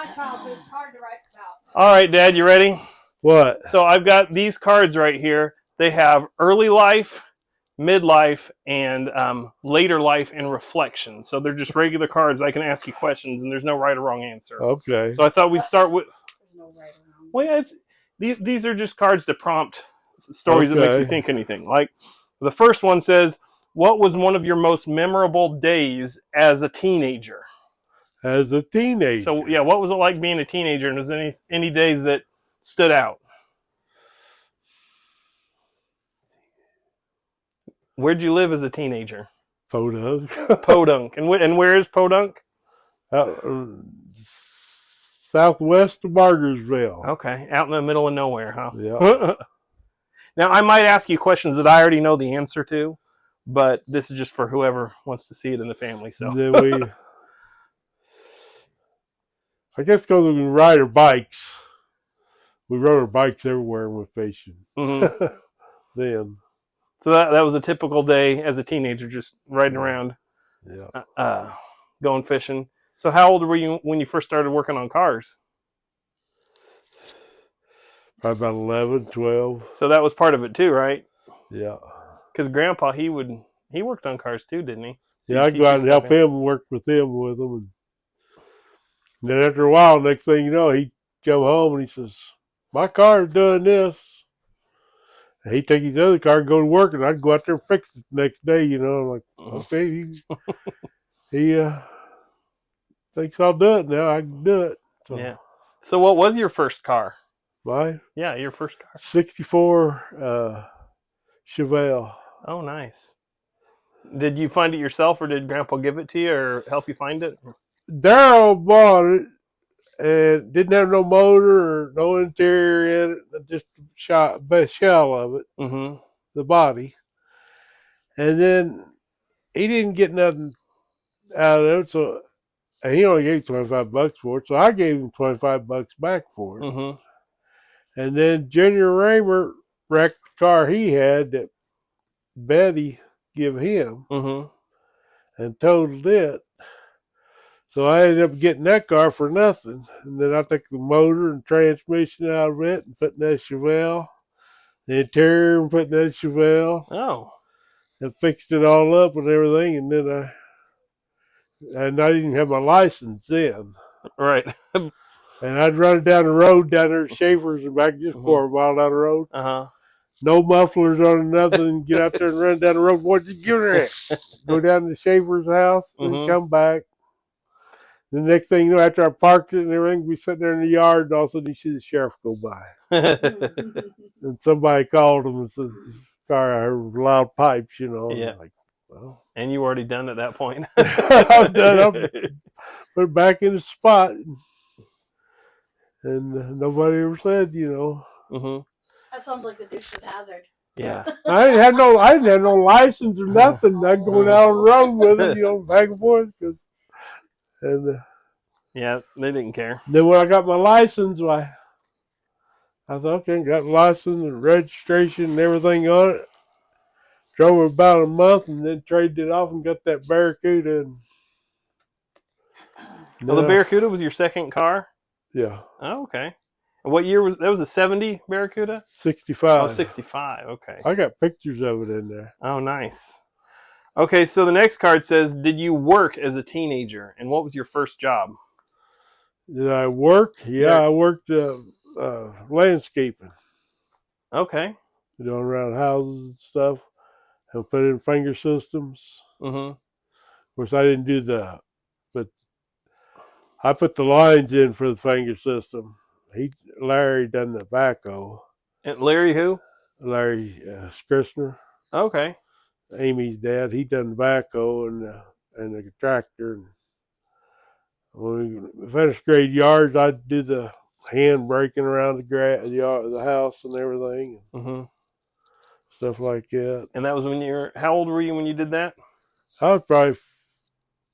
my childhood. It's hard to write about. All right, Dad, you ready? What? So I've got these cards right here. They have early life, midlife, and later life and reflection. So they're just regular cards. I can ask you questions, and there's no right or wrong answer. Okay. So I thought we'd start with. There's no right or wrong. Well, yeah, these are just cards to prompt stories that makes you Okay. think anything. Like the first one says, "What was one of your most memorable days as a teenager?" As a teenager. So yeah, what was it like being a teenager? And was there any days that stood out? Where'd you live as a teenager? Podunk. Podunk. And where is Podunk? Southwest of Bargersville. Okay, out in the middle of nowhere, huh? Yeah. Now, I might ask you questions that I already know the answer to, but this is just for whoever wants to see it in the family. So And then I guess because we ride our bikes. We rode our bikes everywhere and went fishing. Mhm. Then. So that was a typical day as a teenager, just riding around, Yeah. going fishing. So how old were you when you first started working on cars? Probably about 11, 12. So that was part of it too, right? Yeah. Because Grandpa, he worked on cars too, didn't he? Yeah, I'd go out and help him and work with him. And then after a while, next thing you know, he'd come home and he says, "My car's doing this." And he'd take his other car and go to work, and I'd go out there and fix it the next day, you know. I'm like, okay, he thinks I'll do it now. I can do it. So, yeah. So what was your first car? Mine? Yeah, your first car. 64 Chevelle. Oh, nice. Did you find it yourself, or did Grandpa give it to you, or help you find it? Daryl bought it and didn't have no motor or no interior in it, just the shell of it, the body. And then he didn't get nothing out of it, so and he only gave $25 for it, so I gave him $25 back for it. And then Junior Raymer wrecked the car he had that Betty give him and totaled it. So I ended up getting that car for nothing. And then I took the motor and transmission out of it and put in that Chevelle, the interior and put in that Chevelle. Oh. And fixed it all up and everything. And then I didn't have my license then. Right. And I'd run it down the road down there to Schaefer's and back just 4 mile down the road. No mufflers on nothing. Get out there and run down the road. What'd you give her at? Go down to Schaefer's house and come back. The next thing you know, after I parked it and everything, we sitting there in the yard, and all of a sudden you see the sheriff go by. And somebody called him and said, "Sorry, I heard loud pipes," you know. Yeah. And like, well. And you were already done at that point. I'm done. I'll put it back in the spot. And nobody ever said, you know. That sounds like the Dukes of Hazzard. Yeah. I didn't have no license or nothing. I'd go down the road with it, you know, back and forth. Yeah, they didn't care. Then when I got my license, I thought, okay, got the license and registration and everything on it. Drove it about a month and then traded it off and got that Barracuda. Well, the Barracuda was your second car? Yeah. Oh, okay. And what year was that? Was a 70 Barracuda? 65. Oh, 65. Okay. I got pictures of it in there. Oh, nice. Okay, so the next card says, did you work as a teenager? And what was your first job? Did I work? Yeah, I worked landscaping. Okay. You know, around houses and stuff. I put in finger systems. Of course, I didn't do that. But I put the lines in for the finger system. Larry done the backhoe. And Larry who? Larry Scrissner. Okay. Amy's dad. He done the backhoe and the tractor. And when we finished grade yards, I'd do the hand breaking around the house and everything. Stuff like that. And that was how old were you when you did that? I was probably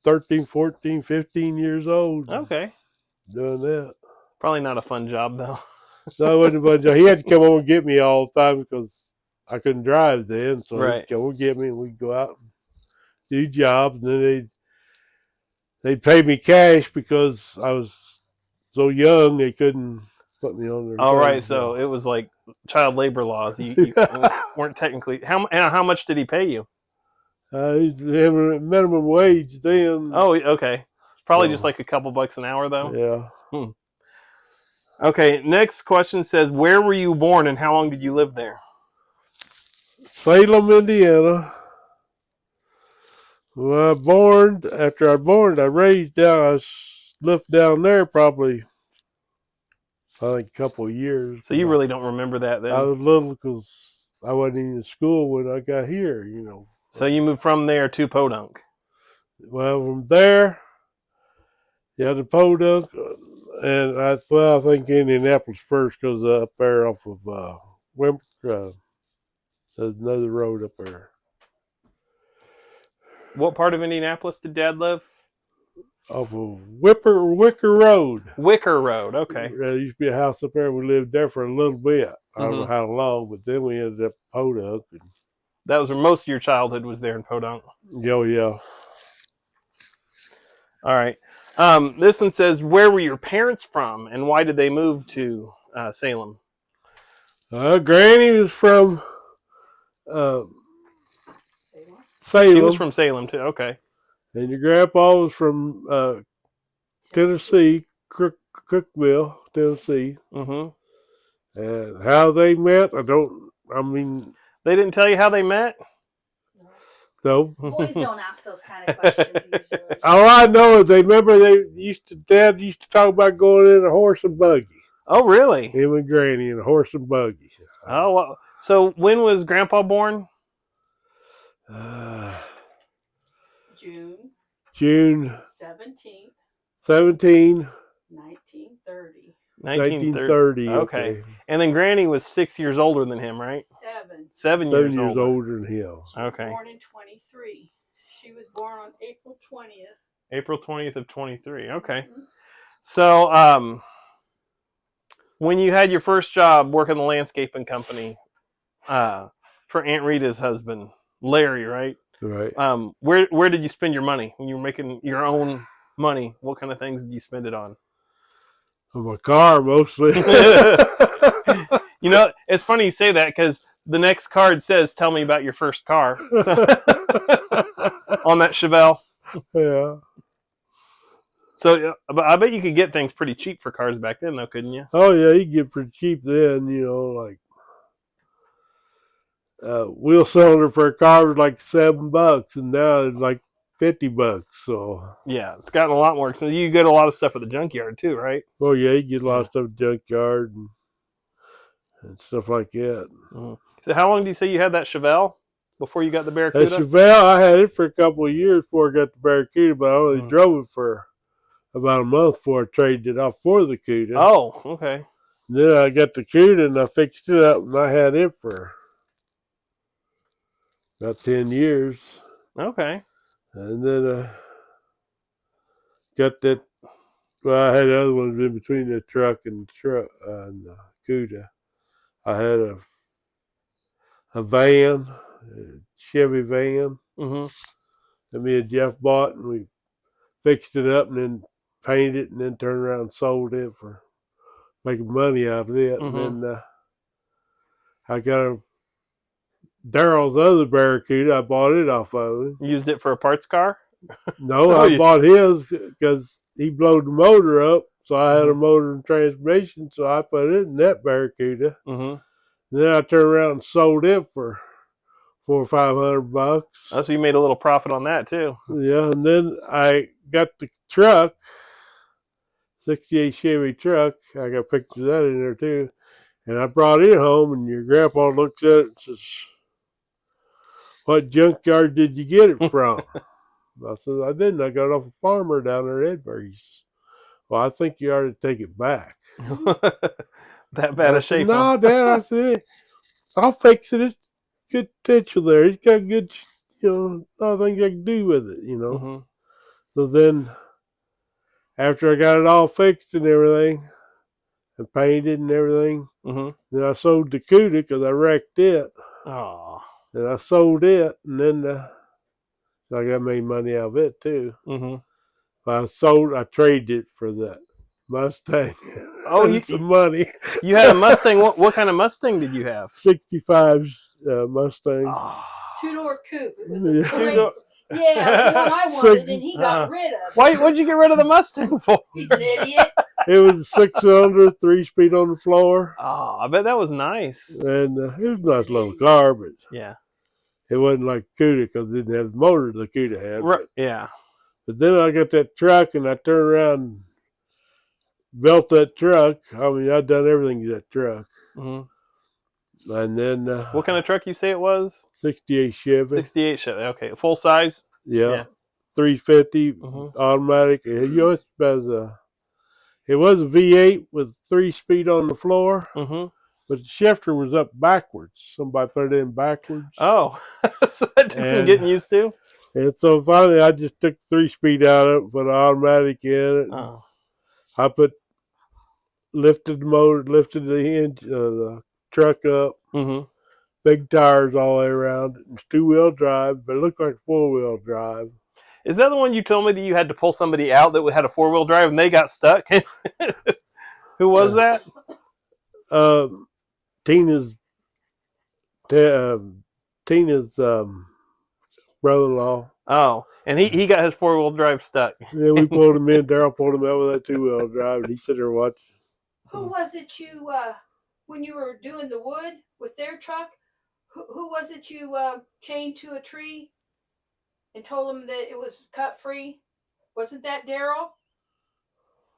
13, 14, 15 years old. Okay. Doing that. Probably not a fun job, though. No, it wasn't a fun job. He had to come over and get me all the time because I couldn't drive then. So he'd come over and get me and we'd go out and do jobs. And then they'd pay me cash because I was so young they couldn't put me on their All right, things, so it was like child labor laws. You weren't technically. How much did he pay you? He's having minimum wage then. Oh, okay. Probably So, just like a couple bucks an hour, though. yeah. Okay, next question says, where were you born and how long did you live there? Salem, Indiana. After I born, I raised down. I lived down there probably, I think, a couple of years. So you really don't remember that I then? was little because I wasn't even in school when I got here, So you moved from there to Podunk. Well, from there, yeah, to Podunk, and I think Indianapolis first because up there off of Wimp. There's another road up there. What part of Indianapolis did Dad live? Off of Wicker Road. Wicker Road, okay. There used to be a house up there. We lived there for a little bit. I don't know Mm-hmm. how long, but then we ended up in Podunk. That was where most of your childhood was there in Podunk. Yeah. All right. This one says, where were your parents from and why did they move to Salem? Granny was from Salem. She was from Salem too, okay. And your grandpa was from Tennessee, Cookville, Tennessee. Mm-hmm. And how they met, They didn't tell you how they met? no. Boys don't ask those kind of questions usually. All I know is Dad used to talk about going in a horse and buggy. Oh, really? Him and Granny in a horse and buggy. Oh, well, so when was Grandpa born? June 17th, 1930. 1930. Okay. And then Granny was 6 years older than him, right? 7 7 years years older. older than him. Okay. Born in 23. She was born on April 20th. April 20th of 23. Okay. Mm-hmm. So, when you had your first job working the landscaping company for Aunt Rita's husband, Larry, right? Right. Where did you spend your money when you were making your own money? What kind of things did you spend it on? On my car, mostly. You know, it's funny you say that because the next card says, "Tell me about your first car." So, on that Chevelle. Yeah. So, I bet you could get things pretty cheap for cars back then, though, couldn't you? Oh yeah, you could get pretty cheap then. Like wheel cylinder for a car was like $7, and now it's like $50. So Yeah, it's gotten a lot more. So you get a lot of stuff at the junkyard too, right? oh yeah, you get a lot of stuff at the junkyard and stuff like that. Mm-hmm. So how long do you say you had that Chevelle before you got the That Barracuda? Chevelle, I had it for a couple of years before I got the Barracuda, but I only drove it for about a month before I traded it off for the Cuda. Oh, okay. Then I got the Cuda and I fixed it up, and I had it for about 10 years. Okay. And then got that. Well, I had other ones in between the truck and the Cuda. I had a van, a Chevy van, that me and Jeff bought, and we fixed it up and then painted it and then turned around and sold it for making money out of it. And then I got Daryl's other Barracuda. I bought it off of him. Used it for a parts car? No, I bought his because he blowed the motor up. So I had a motor and transmission, so I put it in that Barracuda. Then I turned around and sold it for $400 or $500. Oh, so you made a little profit on that too. Yeah, and then I got the truck, 68 Chevy truck. I got pictures of that in there too. And I brought it home, and your grandpa looks at it and says, "What junkyard did you get it from?" I said, "I didn't. I got it off a farmer down there at Edinburgh." He says, "Well, I think you ought to take it back." That bad a shape? No, Dad. I said, "I'll fix it. It's good potential there. He's got good, a lot of things I can do with it, So then, after I got it all fixed and everything, and painted and everything, then I sold the Cuda because I wrecked it. Oh. And I sold it, and then I got made money out of it too. I traded it for that Mustang. Oh, And some money. you had a Mustang. What kind of Mustang did you have? 65 Mustang. Oh. Two-door coupe. It was a Yeah. great. Two-door- Yeah, it was the one I wanted, and he got rid of. Why'd you get rid of the Mustang for? He's an idiot. It was a 6-cylinder, 3-speed on the floor. Oh, I bet that was nice. And it was a nice little car, but Yeah. it wasn't like Cuda because it didn't have the motor the Cuda had. Right. Yeah. But then I got that truck and I turned around and built that truck. I mean, I'd done everything to that truck. Mm-hmm. And then What kind of truck you say it was? 68 Chevy. 68 Chevy. Okay, full size. Yeah. 350 automatic. It's about it was a V8 with 3-speed on the floor, but the shifter was up backwards. Somebody put it in backwards. Oh, so that took some getting used to. And so finally, I just took the 3-speed out of it, put an automatic in it. Oh. I lifted the motor, lifted the truck up. Big tires all the way around. It's 2-wheel drive, but it looked like 4-wheel drive. Is that the one you told me that you had to pull somebody out that had a 4-wheel drive and they got stuck? Who was that? Tina's brother-in-law. Oh, and he got his 4-wheel drive stuck. Yeah, we pulled him in. Daryl pulled him out with that 2-wheel drive, and he sat there watching. Who was it you, when you were doing the wood with their truck, who was it you chained to a tree and told them that it was cut free? Wasn't that Daryl?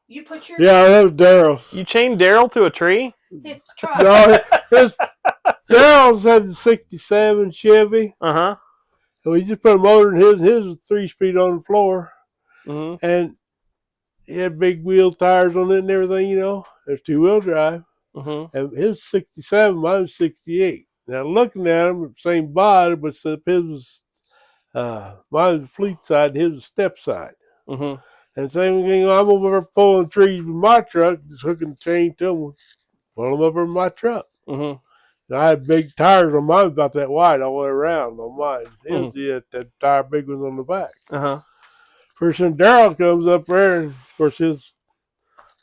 You put your... Yeah, that was Daryl's. You chained Daryl to a tree? His truck. No, Daryl's had the 67 Chevy. So we just put a motor in his was 3-speed on the floor. And he had big wheel tires on it and everything, you know. There's 2-wheel drive. And his 67, mine was 68. Now looking at them, same body, but his was mine was fleet side and his was step side. And same thing, I'm over there pulling trees with my truck, just hooking the chain to them, pulling them over in my truck. And I had big tires on mine, about that wide all the way around on mine. His, that tire big ones on the back. First thing Daryl comes up there, and of course his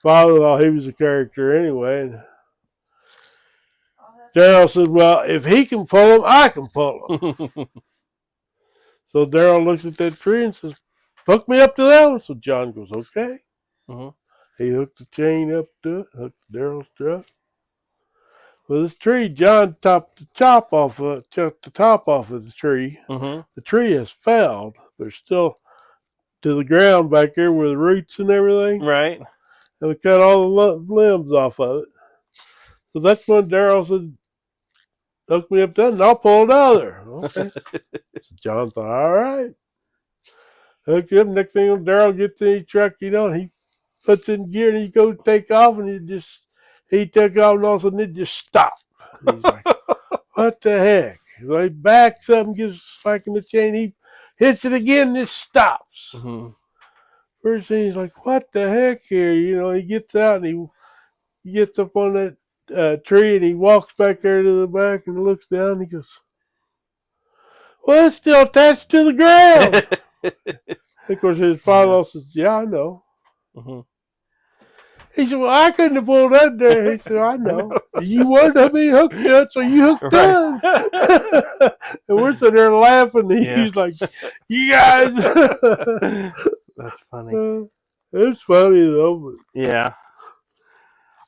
father-in-law, he was a character anyway. And Daryl said, well, if he can pull them, I can pull them. So Daryl looks at that tree and says, hook me up to that one. So John goes, okay. He hooked the chain up to it, hooked Daryl's truck. Well, this tree, John chopped the top off of the tree. The tree has felled, but still to the ground back there where the roots and everything. Right. And we cut all the limbs off of it. So that's when Daryl said, hook me up to that and I'll pull it out of there. Okay. So John thought, all right. Hooked him. Next thing Daryl gets in his truck, you know, he puts in gear and he goes to take off and he took off and all of a sudden it just stopped. And he's like, what the heck? So he backs up and gives a spike in the chain. He hits it again and it stops. First thing he's like, what the heck here? You know, he gets out and he gets up on that tree and he walks back there to the back and looks down and he goes, well, it's still attached to the ground. Of course, his father says, yeah, I know. He said, well, I couldn't have pulled that there. He said, I know. You wanted me hooked it, so you hooked us. And we're sitting there laughing. And he's like, you guys. That's funny. It's funny, though. But. Yeah.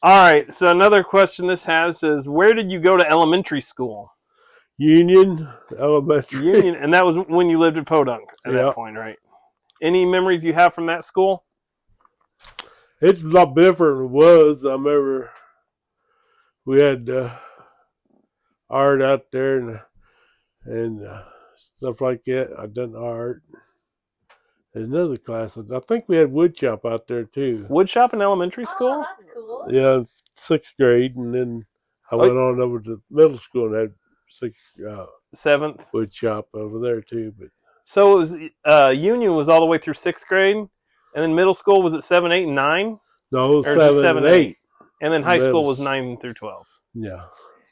All right. So another question this has is, where did you go to elementary school? Union Elementary. Union. And that was when you lived at Podunk at that point, right? Any memories you have from that school? It's a lot different than it was. I remember we had art out there and stuff like that. I done art. There's another class. I think we had wood shop out there too. Wood shop in elementary school? Oh, that's cool. Yeah, 6th grade, and then I went on over to middle school and had 7th wood shop over there too. But so it was Union was all the way through 6th grade, and then middle school was at 7, 8, and 9. No, it was 7 and 8. And then high school was 9 through 12. Yeah.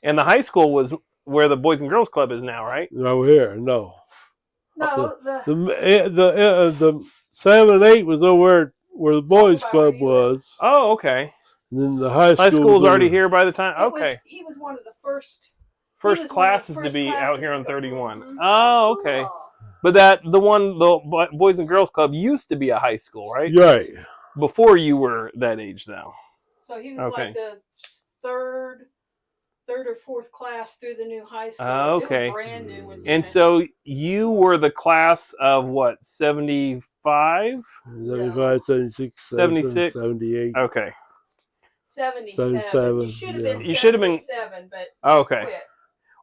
And the high school was where the Boys and Girls Club is now, right? No, here, no. No, the 7 and 8 was over where the boys' by club where you live. was. Oh, okay. And then the high High school school's was already over. here by the time. Okay. He was one of the first. First was one of the classes to first be out classes here to on go. 31. Mhm. Oh, okay. But the Boys and Girls Club used to be a high school, right? Right. Before you were that age, though. So he was Okay. like the third or fourth class through the new high school. Okay. It was brand new when he And went. so you were the class of what, 75? 75, 76, 76? 78. Okay. 77. 77, You should have yeah. been You should have been- 77, but Okay. quit.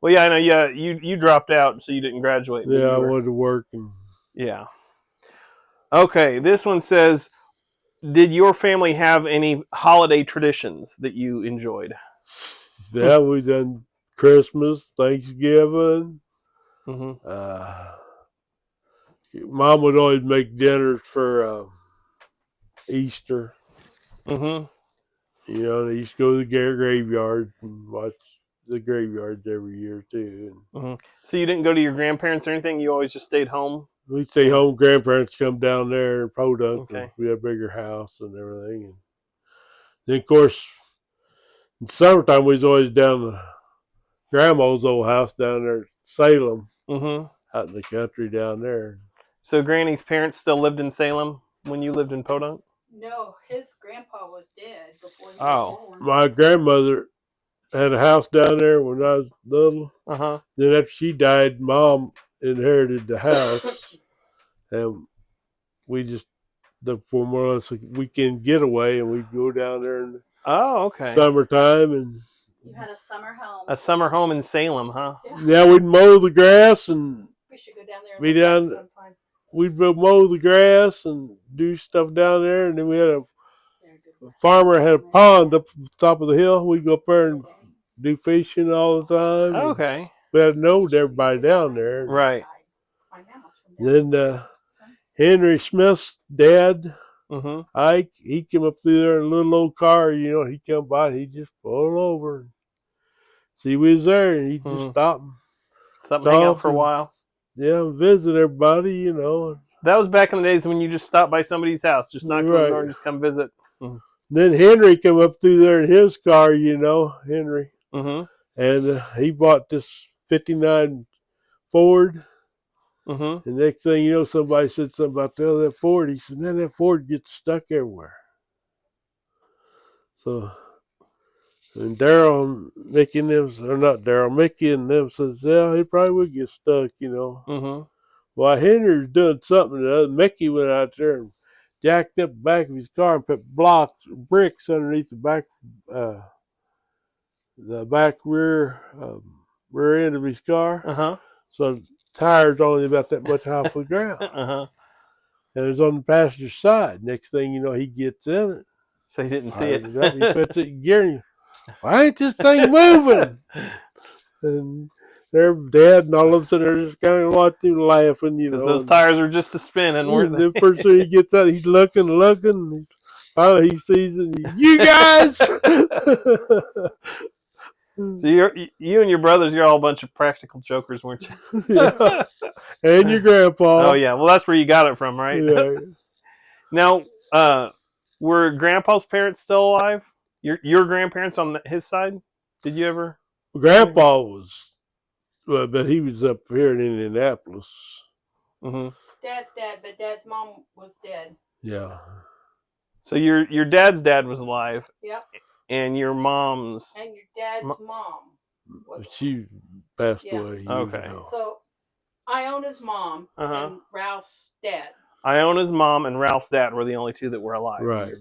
Well, yeah, I know. Yeah, you dropped out, so you didn't graduate. but Yeah, I you were- wanted to work. And Yeah. Okay, this one says, did your family have any holiday traditions that you enjoyed? yeah, we done Christmas, Thanksgiving. Mm-hmm. Mom would always make dinners for Easter. Mm-hmm. You know, they used to go to the graveyard and watch the graveyards every year too. And Mm-hmm. So you didn't go to your grandparents or anything? You always just stayed home? we'd stay home. Grandparents come down there in Podunk. Okay. We had a bigger house and everything. And then, of course, in summertime, we was always down to Grandma's old house down there in Salem, Mm-hmm. out in the country down there. So Granny's parents still lived in Salem when you lived in Podunk? No, his grandpa was dead before he Oh. was born. My grandmother had a house down there when I was little. Uh-huh. Then after she died, Mom inherited the house, and we just for more or less a weekend getaway, and we'd go down there in the Oh, okay. summertime, and You had a summer home. A summer home in Salem, huh? yeah, we'd mow the grass, and We should go down there and Be look at it down- sometime. we'd mow the grass and do stuff down there, and then we had a farmer had a pond up the top of the hill. We'd go up there and do fishing all the time. and Okay. We had known everybody down there. Right. Then Henry Smith's dad, Mm-hmm. Ike, he came up through there in a little old car. You know, he come by, he just pulled over. And see, we was there, and he just stopped. And, Something hang out for a while. yeah, visit everybody. You know. That was back in the days when you just stopped by somebody's house, just knock on the door and just come visit. Then Henry come up through there in his car. You know, Henry, Mm-hmm. and he bought this '59 Ford. Mm-hmm. And next thing you know, somebody said something about that Ford. He said, "Man, that Ford gets stuck everywhere." So, and Daryl, Mickey and them, or not Daryl, Mickey and them says, "Yeah, he probably would get stuck, you know." Mm-hmm. Well, Henry's doing something. The other Mickey went out there and jacked up the back of his car and put bricks underneath the back rear end of his car. Uh-huh. So the tire's only about that much off the ground. Uh-huh. And it was on the passenger side. Next thing you know, he gets in it. So he didn't see Fires it. up, he puts it in gear. And why ain't this thing moving? And their dad and all of a sudden they're just kind of watching, laughing, you Because know. those tires are just a spinning, weren't And they? the first thing he gets out, he's looking. And finally, he sees it. You guys! So you and your brothers, you're all a bunch of practical jokers, weren't you? Yeah. And your grandpa. Oh, yeah. Well, that's where you got it from, right? Yeah. Now, were Grandpa's parents still alive? Your grandparents on his side? Did you ever? Grandpa was, well, but he was up here in Indianapolis. Mm-hmm. Dad's dad, but Dad's mom was dead. Yeah. So your dad's dad was alive. Yep. And your mom's. And your dad's mom. She passed Yeah. away. years Okay. ago. So Iona's mom and Ralph's dad. Iona's mom and Ralph's dad were the only two that were alive. Right.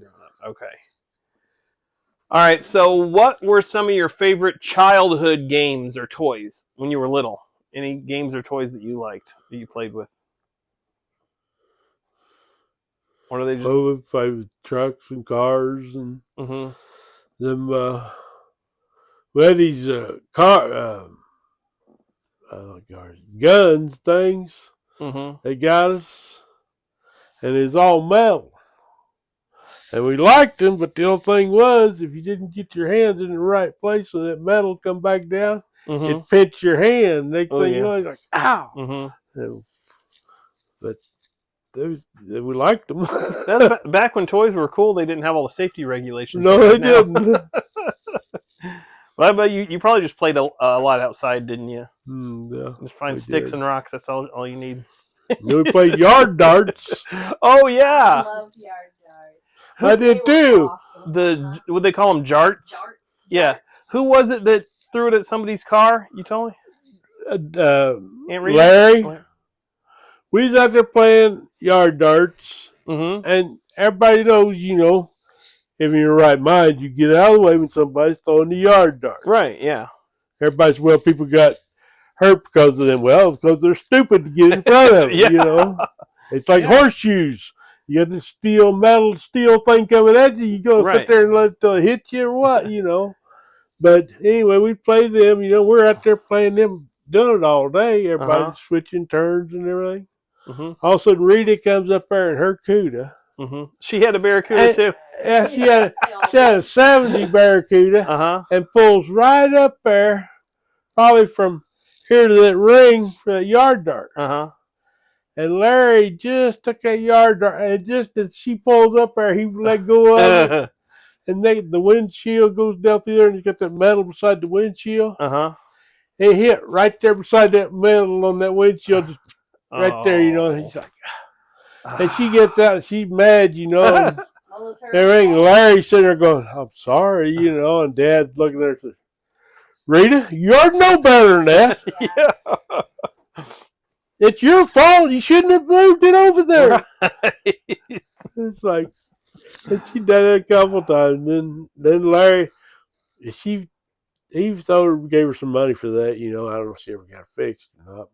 Okay. All right. So, what were some of your favorite childhood games or toys when you were little? Any games or toys that you liked that you played with? Or are they just? Oh, we played with trucks and cars and Mm-hmm. them. We had these guns things. Mm-hmm. They got us, and it's all metal. And we liked them, but the only thing was, if you didn't get your hands in the right place when that metal come back down, Mm-hmm. it pinched your hand. Next Oh, thing yeah. you know, it's like, ow! Mm-hmm. But we liked them. That's back when toys were cool. They didn't have all the safety regulations. No, they didn't. But you probably just played a lot outside, didn't you? Yeah, Just find we sticks did. and rocks. That's all you need. Then we played yard darts. Oh I yeah, love yard darts. I They did were too. awesome. what they call them, jarts. Jarts. Yeah. Who was it that threw it at somebody's car? You told me. Aunt Rita? Larry, we was out there playing yard darts, Mm-hmm. and everybody knows, if you're in your right mind, you get out of the way when somebody's throwing the yard dart. Right. Yeah. Everybody's, well, people got hurt because of them. Well, because they're stupid to get in front of it, Yeah. It's like horseshoes. You got this steel thing coming at you. You go sit there and let it hit you or what, But anyway, we play them. We're out there playing them, doing it all day. Everybody's switching turns and everything. Mm-hmm. All of a sudden, Rita comes up there in her CUDA. Mm-hmm. She had a Barracuda too. Yeah, she had a 70 Barracuda and pulls right up there, probably from here to that ring for that yard dart. And Larry just took that yard dart, and just as she pulls up there, he let go of it. And the windshield goes down through there, and you got that metal beside the windshield. It hit right there beside that metal on that windshield, just right there, And he's like, and she gets out, and she's mad, and everything. Larry's sitting there going, "I'm sorry," and Dad's looking at her and says, "Rita, you're no better than that. Yeah. It's your fault. You shouldn't have moved it over there." Right. It's like, and she done it a couple times. Then Larry, he gave her some money for that. I don't know if she ever got it fixed or not.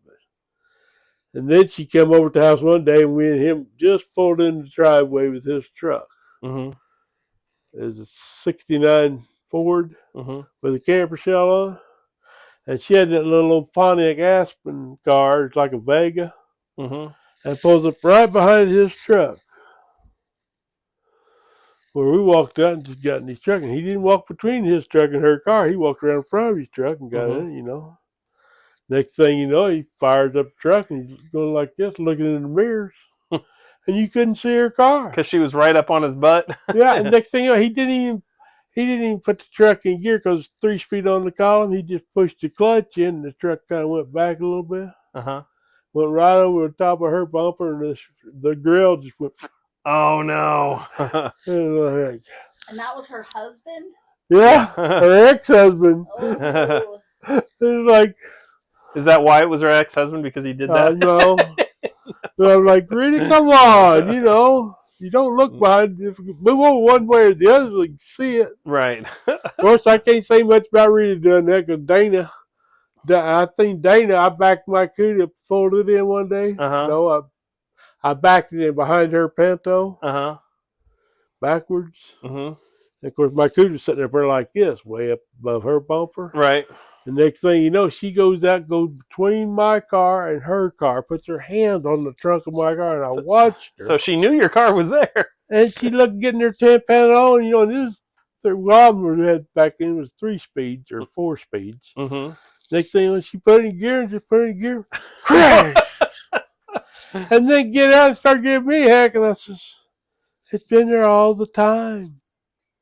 And then she came over to the house one day, and we and him just pulled in the driveway with his truck. Mm-hmm. It was a '69 Ford with a camper shell on. And she had that little old Pontiac Aspen car. It's like a Vega. And pulls up right behind his truck. Well, we walked out and just got in his truck. And he didn't walk between his truck and her car. He walked around in front of his truck and got in it, Next thing you know, he fires up the truck and he's going like this, looking in the mirrors. And you couldn't see her car. Because she was right up on his butt. Yeah, and next thing you know, he didn't even put the truck in gear because it's 3-speed on the column. He just pushed the clutch in, and the truck kind of went back a little bit. Went right over the top of her bumper, and the grill just went. Oh no! And that was her husband. Yeah, her ex-husband. Oh. It's like. Is that why it was her ex-husband? Because he did that? No. So I'm like, really? Come on, You don't look behind. If you move over one way or the other, so you can see it. Right. Of course, I can't say much about Rita doing that because I backed my CUDA, pulled it in one day. No, I backed it in behind her Pinto. Backwards. And of course, my CUDA's sitting up there like this, way up above her bumper. Right. The next thing you know, she goes between my car and her car, puts her hand on the trunk of my car, and I watched her. So she knew your car was there. And she looked getting her 10-pound on, and this we had back then was 3 speeds or 4 speeds. Next thing you know, she put it in gear and just put it in gear, crash, and then get out and start giving me heck, and I says, "It's been there all the time.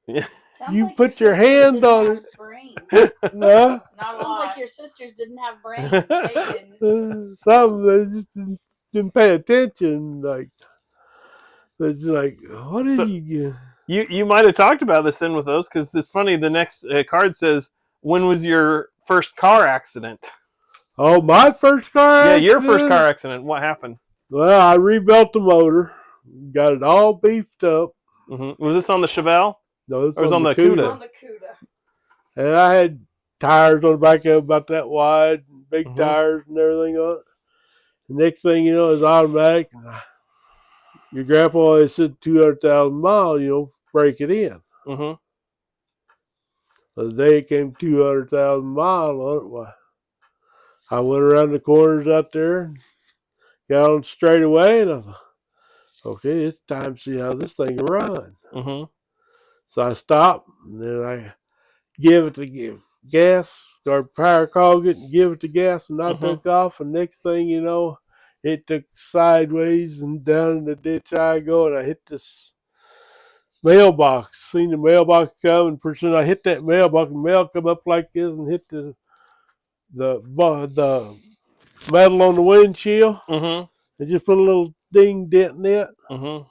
Yeah. You like put your hand on it." Sounds like your sisters didn't have brains. Some they just didn't pay attention. Like, it's like, what did you get? You might have talked about this in with us because it's funny. The next card says, "When was your first car accident?" Oh, my first car accident? Yeah, your first car accident. What happened? Well, I rebuilt the motor, got it all beefed up. Was this on the Chevelle? No, it was on the CUDA. On the CUDA. And I had tires on the back of it about that wide, big tires and everything on it. The next thing you know, it's automatic. Your grandpa always said 200,000 miles, break it in. The day it came 200,000 miles on it, why, I went around the corners out there and got on straight away, and I thought, okay, it's time to see how this thing will run. So I stopped, and then I give it the gas, started power cog it and give it the gas, and I took off, and next thing you know, it took sideways and down in the ditch I go, and I hit this mailbox. Seen the mailbox come, and pretty soon I hit that mailbox, and mail come up like this and hit the metal on the windshield, Mm-hmm. and just put a little ding dent in it. Mm-hmm.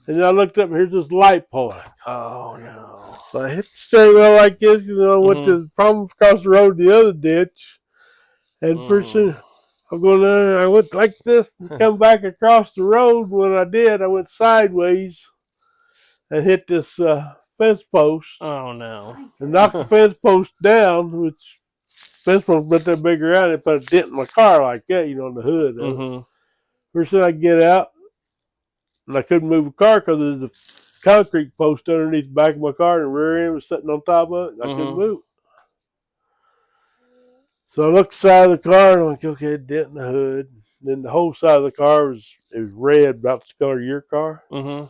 And then I looked up, and here's this light pole. Oh no. So I hit the steering wheel like this, went Mm-hmm. to problem across the road the other ditch. And pretty Mm. soon I'm going there, and I went like this and come back across the road. When I did, I went sideways and hit this fence post Oh no. and knocked the fence post down, which fence post went that big around and put a dent in my car like that, on the hood of it. Mm-hmm. First thing I get out, and I couldn't move the car because there was a concrete post underneath the back of my car, and the rear end was sitting on top of it, and I couldn't move. So I looked side of the car, and I'm like, okay, dent in the hood. And then the whole side of the car was red, about the color of your car. Mm-hmm.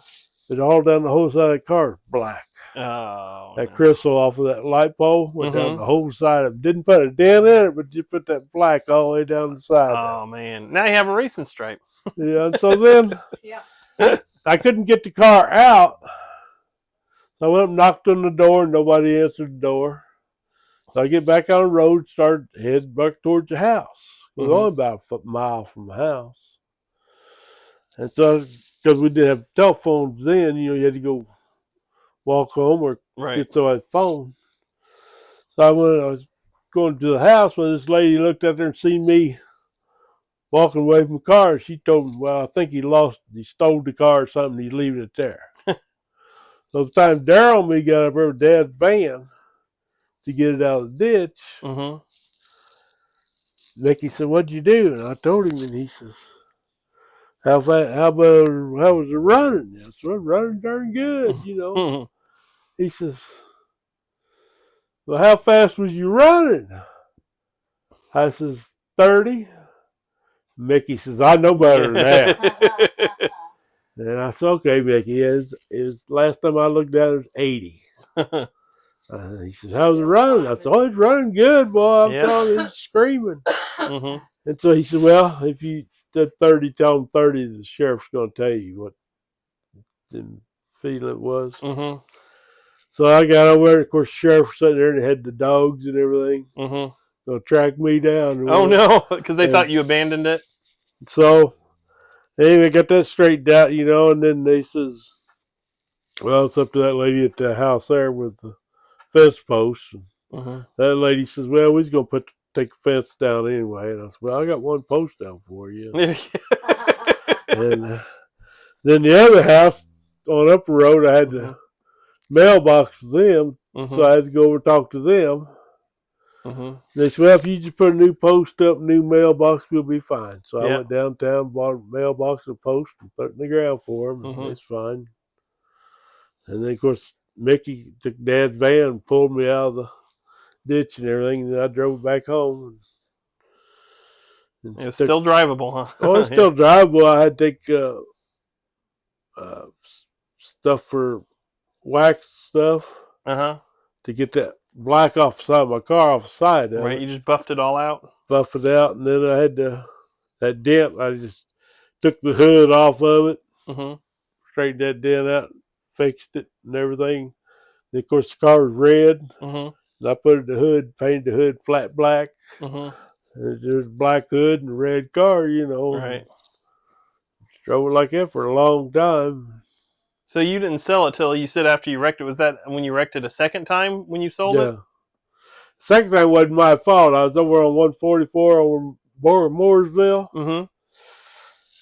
But all down the whole side of the car was black. Oh. That crystal off of that light pole went down Mm-hmm. the whole side of it. Didn't put a dent in it, but just put that black all the way down the side of Oh man. Now you have a racing stripe. it. Yeah, and so then Yeah. I couldn't get the car out. So I went up and knocked on the door, and nobody answered the door. So I get back on the road, started heading back towards the house. It was only about a mile from the house. And so, because we didn't have telephones then, you had to go walk home or get somebody's phone. So I was going to the house when this lady looked out there and seen me walking away from the car. And she told me, well, I think he stole the car or something. He's leaving it there. So the time Daryl and me got up there with Dad's van to get it out of the ditch, Mickey said, what'd you do? And I told him, and he says, how was it running? I said, running darn good, Mm-hmm. He says, well, how fast was you running? I says, 30. Mickey says, I know better than that. And I said, okay, Mickey, is last time I looked at it was 80. He says, how's it running? I said, oh, it's running good, boy. I'm telling you, he's screaming. Mm-hmm. And so he said, well, if you said 30, tell him 30, the sheriff's going to tell you what the feeling was. Mm-hmm. So I got over there. Of course, the sheriff was sitting there and had the dogs and everything. Mm-hmm. Going to track me down. Oh no, because they thought you abandoned it. So anyway, got that straightened out, and then they says, well, it's up to that lady at the house there with the fence posts. Mm-hmm. That lady says, well, we're going to take the fence down anyway. And I said, well, I got one post down for you. And then the other house on up the road, I had the mailbox for them. So I had to go over and talk to them. They said, well, if you just put a new post up, new mailbox, we'll be fine. So I went downtown, bought a mailbox and a post, and put it in the ground for them. And it's fine. And then, of course, Mickey took Dad's van and pulled me out of the ditch and everything, and then I drove back home. And it was still drivable, huh? Oh, it's still drivable. I had to take stuff for wax stuff to get that black off the side of my car, off the side of it. Right, you just buffed it all out? Buffed it out, and then I had that dent. I just took the hood off of it, straightened that dent out, fixed it and everything. And of course, the car was red. And I put it in the hood, painted the hood flat black. There's a black hood and a red car, Right. Drove it like that for a long time. So you didn't sell it till you said after you wrecked it. Was that when you wrecked it a second time when you sold it? Second time wasn't my fault. I was over on 144 over Mooresville.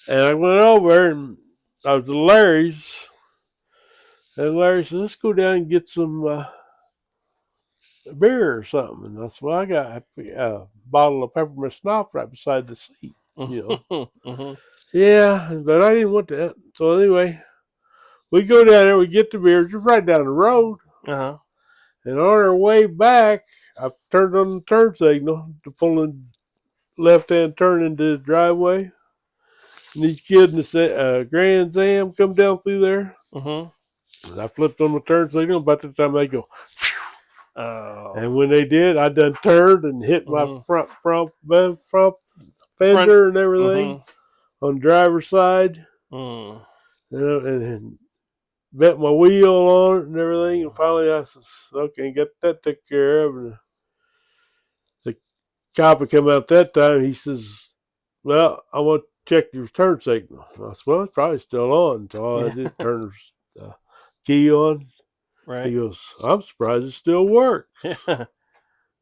And I went over and I was at Larry's. And Larry said, let's go down and get some beer or something. And that's why I got a bottle of peppermint schnapps right beside the seat. Yeah, but I didn't want that. So anyway, we go down there, we get the beer, just right down the road. And on our way back, I turned on the turn signal to pull in left-hand turn into the driveway. And these kids in the Grand Am come down through there. And I flipped on the turn signal. About the time they go, and when they did, I done turned and hit my front fender and everything. on the driver's side, Mm. and bent my wheel on it and everything. And finally, I says, "Okay, get that taken care of." And the cop had come out that time. He says, "Well, I want to check your turn signal." And I said, "Well, it's probably still on." So all I did turn the key on. Right. He goes, "I'm surprised it still works." Yeah.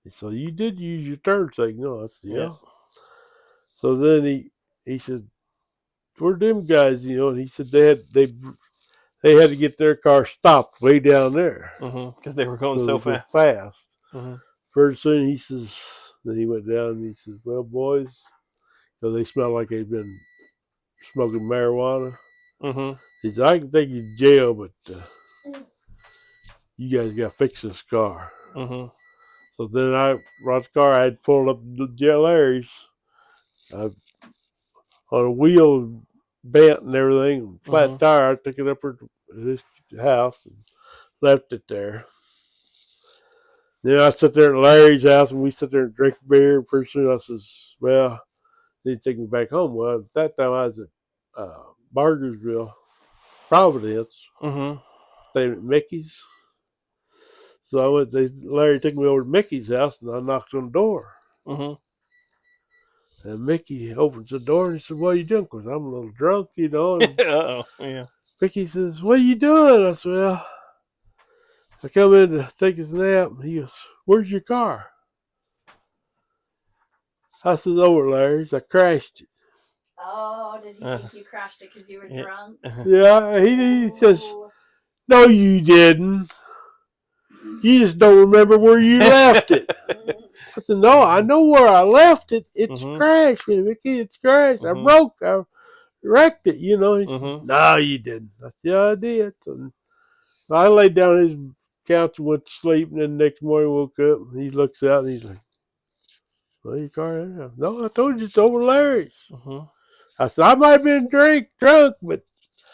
So you did use your turn signal. I said, "Yeah." Yeah. So then he said, "Where them guys?" And he said they had to get their car stopped way down there Because they were going because so they go fast. fast. Mm-hmm. Pretty soon he says, then he went down and he says, "Well, boys," because they smelled like they'd been smoking marijuana. Mm-hmm. He said, "I can take you to jail, but you guys got to fix this car." Mm-hmm. So then I brought the car. I had pulled up the jail Larry's on a wheel bent and everything, flat tire. I took it up to his house and left it there. Then I sat there at Larry's house and we sat there and drank beer. And pretty soon I says, "Well, they take me back home." Well, at that time I was at Bargersville, Providence, Mm-hmm. staying at Mickey's. So I went. Larry took me over to Mickey's house and I knocked on the door. Mm-hmm. And Mickey opens the door and he said, "What are you doing?" Because I'm a little drunk, And Uh-oh. Yeah. Mickey says, "What are you doing?" I said, "Well, I come in to take a nap." He goes, "Where's your car?" I said, "Over Larry's. I crashed it." Oh, did he think you crashed it because you were drunk? Yeah, he says, "No, you didn't. You just don't remember where you left it." I said, "No, I know where I left it. It's crashed, Mickey. It's crashed. I wrecked it, He said, "No, you didn't." I said, "Yeah, I did." And I laid down on his couch and went to sleep, and then the next morning woke up, and he looks out, and he's like, "Well, your car?" "No, I told you it's over Larry's." I said, "I might have been drunk, but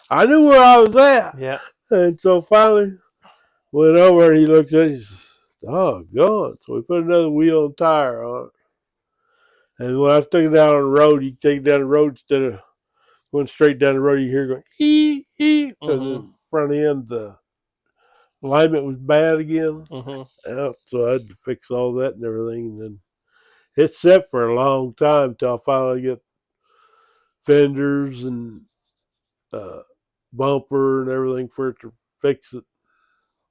I knew where I was at." Yeah. And so finally went over, and he looks at it, and he says, "Oh, God." So we put another wheel and tire on it. And when I took it down on the road, you take it down the road instead of going straight down the road, you hear going, because the front end, the alignment was bad again. So I had to fix all that and everything. And then it set for a long time till I finally get fenders and bumper and everything for it to fix it.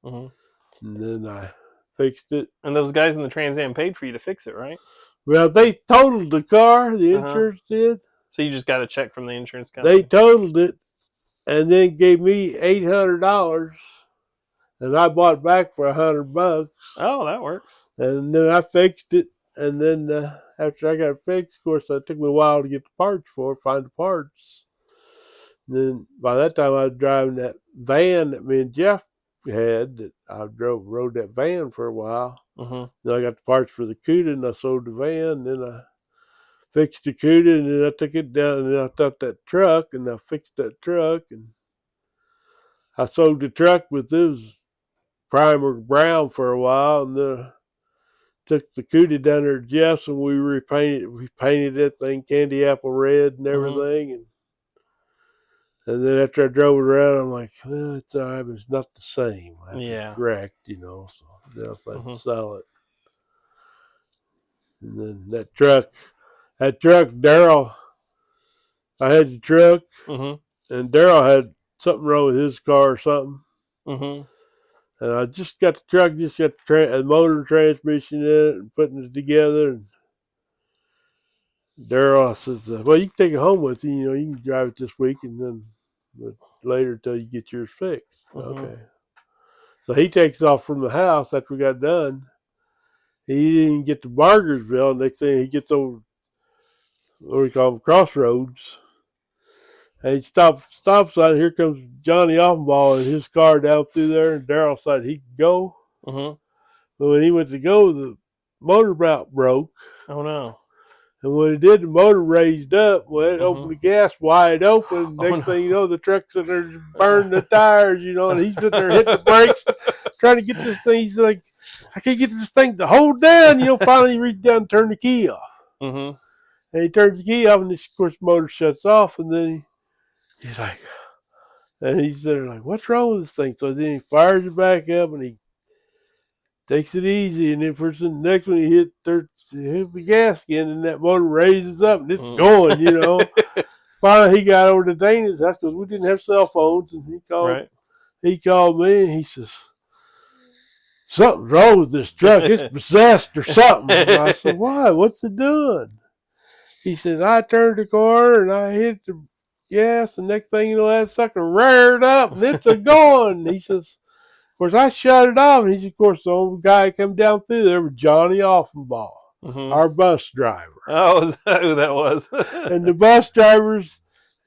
And then I fixed it. And those guys in the Trans Am paid for you to fix it, right? Well, they totaled the car. The insurance did. So you just got a check from the insurance They company. totaled it and then gave me $800. And I bought it back for $100. Oh, that works. And then I fixed it. And then after I got it fixed, of course, it took me a while to get the parts for it, find the parts. And then by that time, I was driving that van that me and Jeff had. That I rode that van for a while. Then I got the parts for the CUDA, and I sold the van. And then I fixed the CUDA, and then I took it down, and then I took that truck, and I fixed that truck, and I sold the truck with this primer brown for a while, and then took the CUDA down there to Jeff's, and we painted that thing candy apple red and everything, and then after I drove it around, I'm like, well, it's all right, but it's not the same. It's wrecked, So then I decided to sell it. And then that truck, Daryl, I had the truck, and Daryl had something wrong with his car or something. And I just got the truck, just got the motor and transmission in it and putting it together. And Daryl says, "Well, you can take it home with you. You can drive it this week and then later till you get yours fixed." Okay. So he takes off from the house after we got done. He didn't get to Bargersville. Next thing he gets over, what do you call them, Crossroads. And he stops sign. Here comes Johnny Offenball in his car down through there. And Daryl said he could go. But when he went to go, the motor mount broke. Oh, no. And when it did, the motor raised up. Well, it opened the gas wide open. Next thing you know, the truck's sitting there just burning the tires, and he's sitting there hitting the brakes, trying to get this thing. He's like, "I can't get this thing to hold down." Finally he reached down and turned the key off. And he turns the key off, and of course the motor shuts off, and then he's like, and he's there like, what's wrong with this thing? So then he fires it back up, and he takes it easy, and then for the next one he hit the gas again, and that motor raises up, and it's going, you know. Finally, he got over to Dana's house because we didn't have cell phones, and he called. Right. He called me, and he says, something's wrong with this truck. It's possessed or something. And I said, why? What's it doing? He said, I turned the corner and I hit the gas, and next thing you know, that sucker reared up and it's a going. He says, of course, I shut it off. And he said, of course, the old guy come down through there was Johnny Offenbach, our bus driver. Oh, is that who that was? And the bus drivers,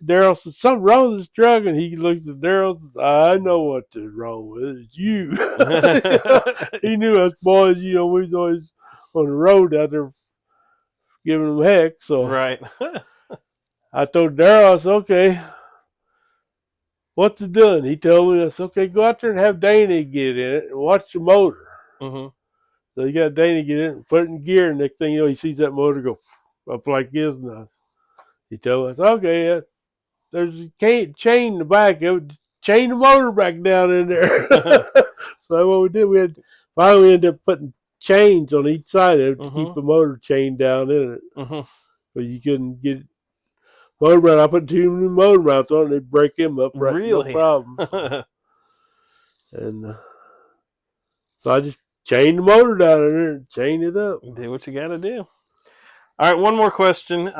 Daryl said, something wrong with this truck. And he looks at Daryl and says, I know what's wrong with it. It's you. He knew us boys, you know, we was always on the road out there giving them heck. So right. I told Daryl, I said, okay, what's it doing? He told me, I said, okay, go out there and have Dana get in it and watch the motor. So he got Dana get in it and put it in gear. And next thing you know, he sees that motor go up like this. And he told me, I said, okay, there's a chain in the back of it. Chain the motor back down in there. So what we did, we finally ended up putting chains on each side of it to keep the motor chain down in it. But you couldn't get motor mount. I put 2 new motor mounts on it, they'd break them up right, really? no problems. And so I just chained the motor down in there and chained it up. Do what you got to do. All right, one more question.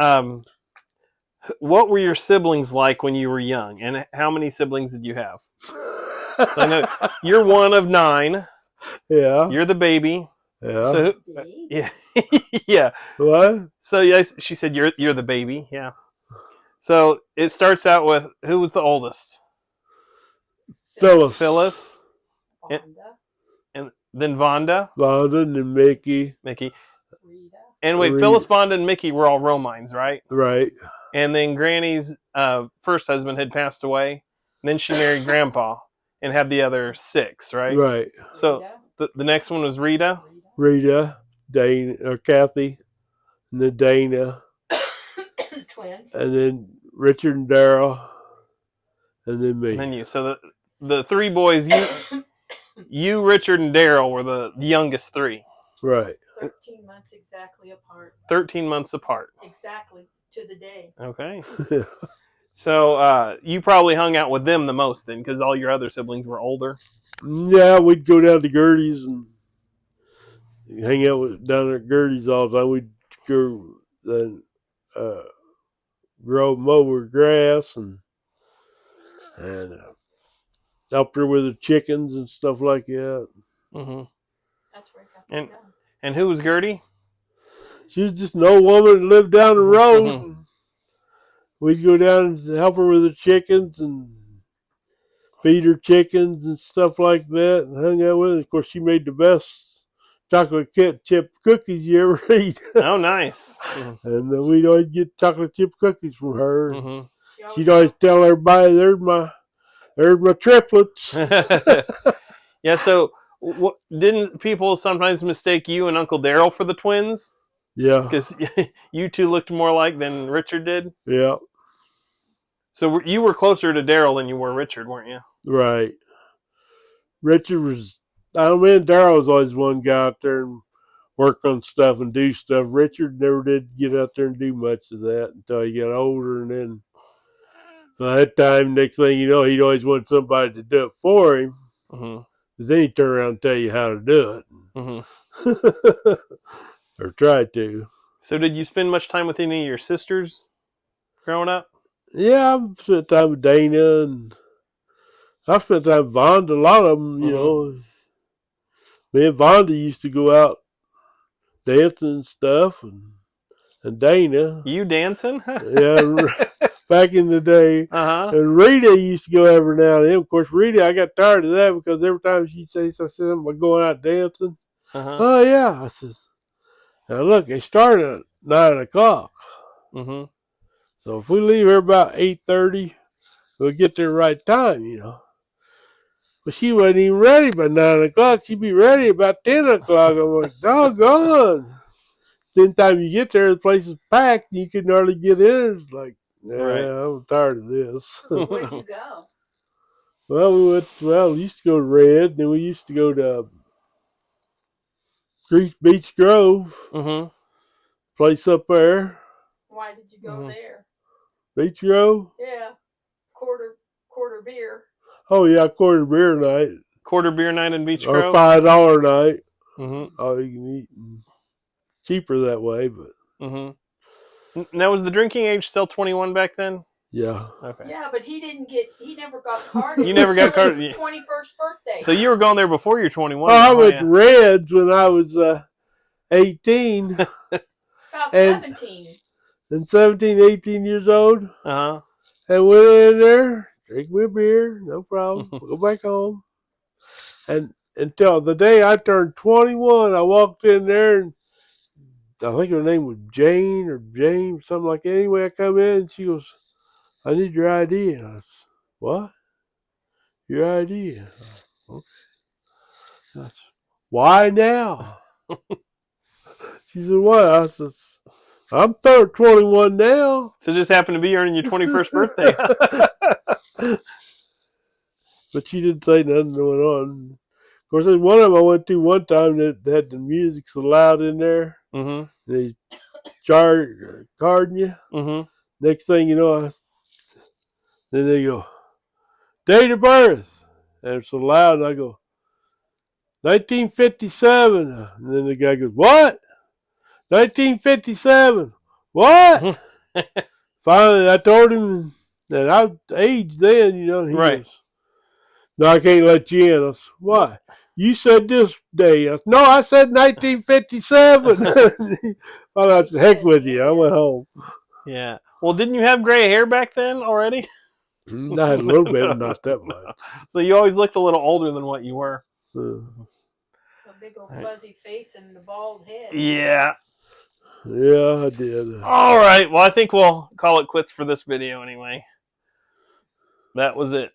What were your siblings like when you were young, and how many siblings did you have? I know you're one of 9. Yeah. You're the baby. Yeah. So, yeah. Yeah. What? So yes, she said you're the baby. Yeah. So it starts out with, who was the oldest? Phyllis. Phyllis. And then Vonda. Vonda and then Mickey. Rita. And wait, Rita. Phyllis, Vonda, and Mickey were all Romines, right? Right. And then Granny's first husband had passed away. And then she married Grandpa and had the other 6, right? Right. So the next one was Rita. Rita, Dana, or Kathy, and then Dana. Twins. And then Richard and Daryl, and then me. And then you. So the 3 boys, you, Richard, and Daryl were the youngest 3. Right. 13 months exactly apart. 13 months apart. Exactly. To the day. Okay. So you probably hung out with them the most then, because all your other siblings were older. Yeah, we'd go down to Gertie's and hang out down at Gertie's all the time. We'd go then mow her grass and help her with the chickens and stuff like that. That's where I got and who was Gertie? She was just an old woman that lived down the road. We'd go down and help her with the chickens and feed her chickens and stuff like that and hung out with her. Of course, she made the best chocolate chip cookies you ever eat. Oh, nice. And we'd always get chocolate chip cookies from her. She'd always tell everybody, there's my triplets. Yeah, so didn't people sometimes mistake you and Uncle Daryl for the twins? Yeah. Because you 2 looked more alike than Richard did? Yeah. So you were closer to Daryl than you were Richard, weren't you? Right. Richard was, me and Daryl was always one guy out there and work on stuff and do stuff. Richard never did get out there and do much of that until he got older. And then by that time, next thing you know, he'd always want somebody to do it for him. Because then he'd turn around and tell you how to do it. Or try to. So did you spend much time with any of your sisters growing up? Yeah, I've spent time with Dana, and I've spent time with Vonda. A lot of them, you know. Me and Vonda used to go out dancing and stuff, and Dana. You dancing? Yeah, back in the day. And Rita used to go every now and then. Of course, Rita, I got tired of that because every time she'd say, I said, am I going out dancing? Oh, yeah. I said, now look, they start at 9 o'clock. So if we leave here about 8:30, we'll get there right time, you know. But she wasn't even ready by 9 o'clock. She'd be ready about 10 o'clock. I'm like, doggone. then time you get there, the place is packed. And you can hardly get in. It's like, nah, Right. I'm tired of this. Where'd you go? We used to go to Red, then we used to go to Beach Grove, Mm-hmm. place up there. Why did you go there? Beach Grove? Yeah, quarter beer. Oh yeah, quarter beer night. Quarter beer night in Beach Or Grove. $5 night. Mm-hmm. Oh, you can eat cheaper that way, but Mm-hmm. Now, was the drinking age still 21 back then? yeah. Okay. Yeah, but he never got carded. You never got until carded. his 21st birthday. So you were going there before you're 21. Well, I now, went huh? to Reds when I was 18 About and 17. 17, 18 years old. Uh-huh. And went in there, drink my beer, no problem. Go back home. And until the day I turned 21, I walked in there and I think her name was Jane or James, something like that. Anyway, I come in and she goes, I need your ID. And I said, what? Your ID? Okay. I said, why now? She said, what? I said, I'm 21 now. So it just happened to be on your 21st birthday. But she didn't say nothing going on. Of course, there's one of them I went to one time that had the music so loud in there. Mm-hmm. They carding you. Mm-hmm. Next thing you know, then they go, date of birth. And it's so loud, and I go, 1957. And then the guy goes, what? 1957. What? Finally, I told him that I was aged then, and he Right. goes, no, I can't let you in. I said, why? You said this day. I said, no, I said 1957. Well, I said, heck with you. I went home. Yeah. Well, didn't you have gray hair back then already? I had a little bit, but not that much. So you always looked a little older than what you were. A big old fuzzy face and the bald head. Yeah. Yeah, I did. All right. Well, I think we'll call it quits for this video anyway. That was it.